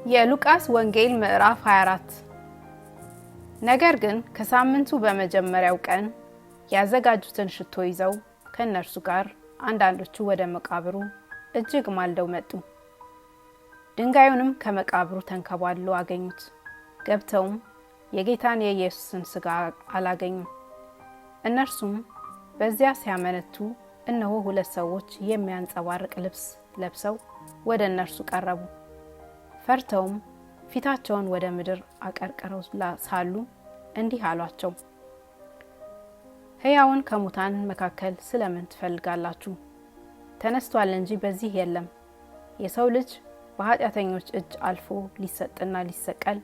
የሉቃስ ወንጌል ምዕራፍ 24። ነገር ግን ከሳምንቱ በመጀመሪያው ቀን ያዘጋጁትን ሽቶ ይዘው ከነርሱ ጋር አንዳንዶቹ ወደ መቃብሩ እጅግ ማልደው መጡ። ድንጋዩንም ከመቃብሩ ተንከባሎ አገኙት። ገብተውም የጌታን የኢየሱስን ሥጋ አላገኙም። እነርሱም በዚያ ሲያመነቱ እነሆ ሁለት ሰዎች የሚያንጸባርቅ ልብስ ለብሰው ወደ እነርሱ ቀረቡ። ፈርተውም ፊታቸውን ወደ ምድር አቀርቅረው ሳሉ እንዲህ አሏቸው፣ ሕያውን ከሙታን መካከል ስለምን ትፈልጋላችሁ? ተነስቷል እንጂ በዚህ የለም። የሰው ልጅ በኃጢአተኞች እጅ አልፎ ሊሰጥና ሊሰቀል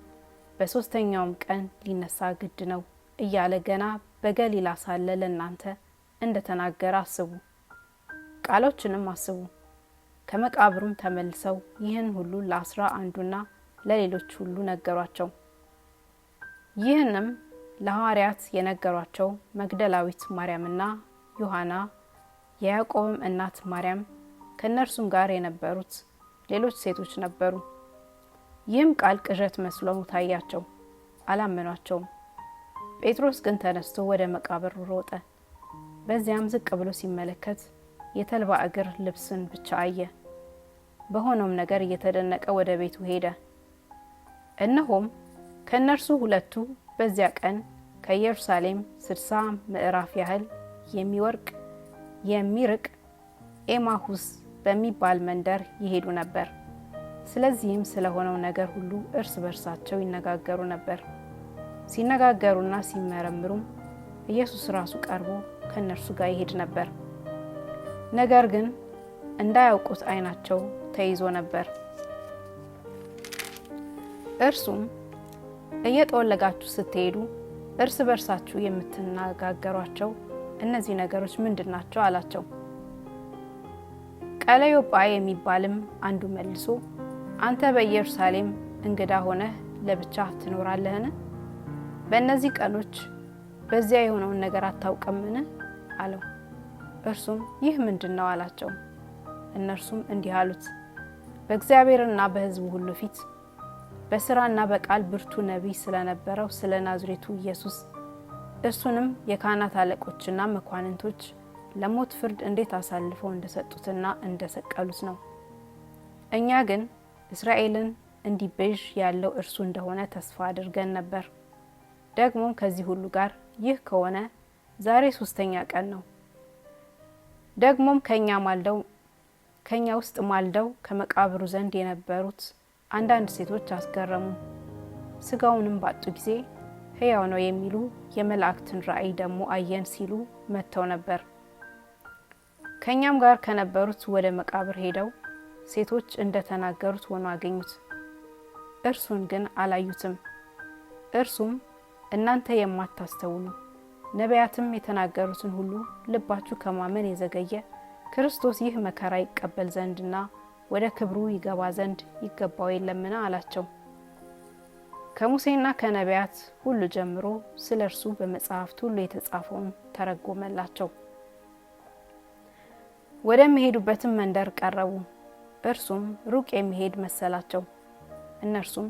በሦስተኛውም ቀን ሊነሳ ግድ ነው እያለ ገና በገሊላ ሳለ ለእናንተ እንደተናገረ አስቡ። ቃሎችንም አስቡ። ከመቃብሩም ተመልሰው ይህን ሁሉ ለ11ዱና ለሌሎች ሁሉ ነገሯቸው። ይህንም ለሐዋርያት የነገሯቸው መግደላዊት ማርያምና ዮሐና፣ የያዕቆብም እናት ማርያም፣ ከእነርሱም ጋር የነበሩት ሌሎች ሴቶች ነበሩ። ይህም ቃል ቅዠት መስሎ ታያቸው፣ አላመኗቸውም። ጴጥሮስ ግን ተነስቶ ወደ መቃብሩ ሮጠ። በዚያም ዝቅ ብሎ ሲመለከት የተልባ እግር ልብስን ብቻ አየ። በሆነውም ነገር እየተደነቀ ወደ ቤቱ ሄደ። እነሆም ከእነርሱ ሁለቱ በዚያ ቀን ከኢየሩሳሌም 60 ምዕራፍ ያህል የሚርቅ ኤማሁስ በሚባል መንደር ይሄዱ ነበር። ስለዚህም ስለሆነው ነገር ሁሉ እርስ በርሳቸው ይነጋገሩ ነበር። ሲነጋገሩና ሲመረምሩም ኢየሱስ ራሱ ቀርቦ ከእነርሱ ጋር ይሄድ ነበር። ነገር ግን እንዳያውቁት ዓይናቸው ተይዞ ነበር። እርሱም እየጠወለጋችሁ ስትሄዱ እርስ በርሳችሁ የምትነጋገሯቸው እነዚህ ነገሮች ምንድናቸው? አላቸው። ቀለዮጳ የሚባልም አንዱ መልሶ አንተ በኢየሩሳሌም እንግዳ ሆነህ ለብቻ ትኖራለህን? በእነዚህ ቀኖች በዚያ የሆነውን ነገር አታውቅምን? አለው። እርሱም ይህ ምንድነው? አላቸው። እነርሱም እንዲህ አሉት፣ በእግዚአብሔርና በሕዝቡ ሁሉ ፊት በሥራና በቃል ብርቱ ነቢይ ስለነበረው ስለ ናዝሬቱ ኢየሱስ እርሱንም የካህናት አለቆችና መኳንንቶች ለሞት ፍርድ እንዴት አሳልፈው እንደሰጡትና እንደሰቀሉት ነው። እኛ ግን እስራኤልን እንዲቤዥ ያለው እርሱ እንደሆነ ተስፋ አድርገን ነበር። ደግሞም ከዚህ ሁሉ ጋር ይህ ከሆነ ዛሬ 3ኛ ቀን ነው። ደግሞም ከኛ ውስጥ ማልደው ከመቃብሩ ዘንድ የነበሩት አንዳንድ ሴቶች አስገረሙ። ሥጋውንም ባጡ ጊዜ ሕያው ነው የሚሉ የመላእክትን ራእይ ደግሞ አየን ሲሉ መጥተው ነበር። ከኛም ጋር ከነበሩት ወደ መቃብር ሄደው ሴቶች እንደተናገሩት ሆኖ አገኙት። እርሱን ግን አላዩትም። እርሱም እናንተ የማታስተውሉ ነቢያትም የተናገሩትን ሁሉ ልባችሁ ከማመን የዘገየ ክርስቶስ ይህ መከራ ይቀበል ዘንድና ወደ ክብሩ ይገባ ዘንድ ይገባው የለምን? አላቸው። ከሙሴና ከነቢያት ሁሉ ጀምሮ ስለ እርሱ በመጽሐፍት ሁሉ የተጻፈውን ተረጎመላቸው። ወደሚሄዱበትም መንደር ቀረቡ። እርሱም ሩቅ የሚሄድ መሰላቸው። እነርሱም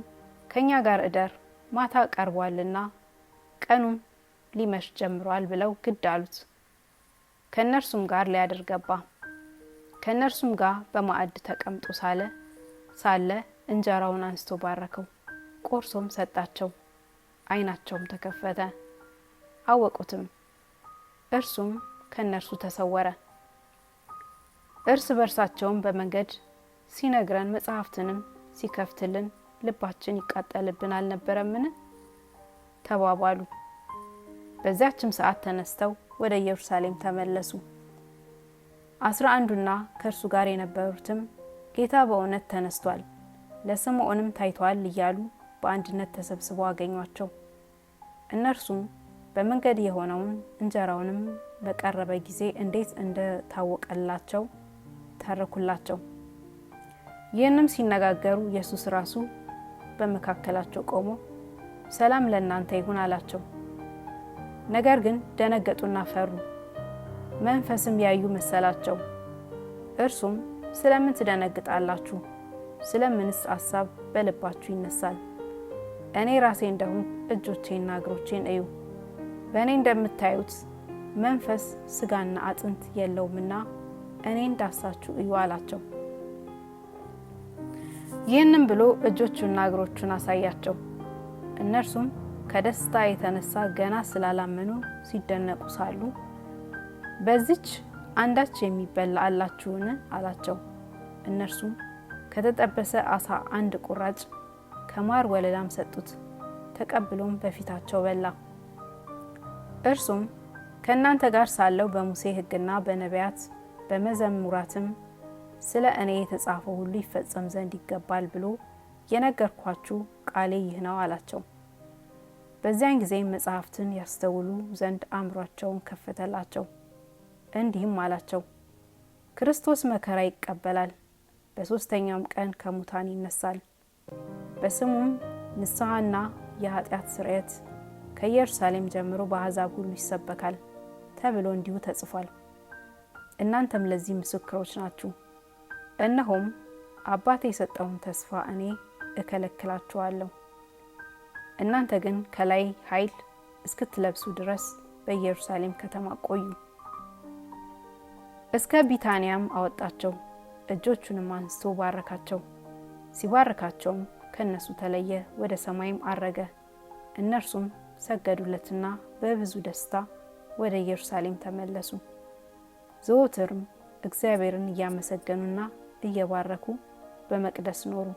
ከኛ ጋር እደር፣ ማታ ቀርቧልና ቀኑም ሊመሽ ጀምሯል ብለው ግድ አሉት። ከእነርሱም ጋር ሊያድር ገባ። ከእነርሱም ጋር በማዕድ ተቀምጦ ሳለ እንጀራውን አንስቶ ባረከው፣ ቆርሶም ሰጣቸው። ዓይናቸውም ተከፈተ፣ አወቁትም። እርሱም ከእነርሱ ተሰወረ። እርስ በርሳቸውም በመንገድ ሲነግረን መጽሐፍትንም ሲከፍትልን ልባችን ይቃጠልብን አልነበረምን? ተባባሉ። በዚያችም ሰዓት ተነስተው ወደ ኢየሩሳሌም ተመለሱ። 11ዱና ከእርሱ ጋር የነበሩትም ጌታ በእውነት ተነስቷል፣ ለስምዖንም ታይቷል እያሉ በአንድነት ተሰብስበው አገኟቸው። እነርሱም በመንገድ የሆነውን እንጀራውንም በቀረበ ጊዜ እንዴት እንደታወቀላቸው ተረኩላቸው። ይህንም ሲነጋገሩ ኢየሱስ ራሱ በመካከላቸው ቆሞ ሰላም ለእናንተ ይሁን አላቸው። ነገር ግን ደነገጡና ፈሩ፣ መንፈስም ያዩ መሰላቸው። እርሱም ስለምን ትደነግጣላችሁ? ስለምንስ ሐሳብ በልባችሁ ይነሳል? እኔ ራሴ እንደሆንኩ እጆቼና እግሮቼን እዩ። በእኔ እንደምታዩት መንፈስ ስጋና አጥንት የለውምና እኔን ዳሳችሁ እዩ አላቸው። ይህንም ብሎ እጆቹና እግሮቹን አሳያቸው። እነርሱም ከደስታ የተነሳ ገና ስላላመኑ ሲደነቁ ሳሉ በዚች አንዳች የሚበላ አላችሁን አላቸው። እነርሱም ከተጠበሰ አሳ አንድ ቁራጭ ከማር ወለላም ሰጡት። ተቀብሎም በፊታቸው በላ። እርሱም ከእናንተ ጋር ሳለው በሙሴ ሕግና በነቢያት በመዘሙራትም ስለ እኔ የተጻፈው ሁሉ ይፈጸም ዘንድ ይገባል ብሎ የነገርኳችሁ ቃሌ ይህ ነው አላቸው። በዚያን ጊዜ መጽሐፍትን ያስተውሉ ዘንድ አእምሯቸውን ከፈተላቸው። እንዲህም አላቸው፣ ክርስቶስ መከራ ይቀበላል፣ በሦስተኛውም ቀን ከሙታን ይነሳል፣ በስሙም ንስሐና የኃጢአት ስርየት ከኢየሩሳሌም ጀምሮ በአሕዛብ ሁሉ ይሰበካል ተብሎ እንዲሁ ተጽፏል። እናንተም ለዚህ ምስክሮች ናችሁ። እነሆም አባቴ የሰጠውን ተስፋ እኔ እከለክላችኋለሁ። እናንተ ግን ከላይ ኃይል እስክትለብሱ ድረስ በኢየሩሳሌም ከተማ ቆዩ። እስከ ቢታንያም አወጣቸው። እጆቹንም አንስቶ ባረካቸው። ሲባርካቸውም ከነሱ ተለየ፣ ወደ ሰማይም አረገ። እነርሱም ሰገዱለትና በብዙ ደስታ ወደ ኢየሩሳሌም ተመለሱ። ዘወትርም እግዚአብሔርን እያመሰገኑና እየባረኩ በመቅደስ ኖሩ።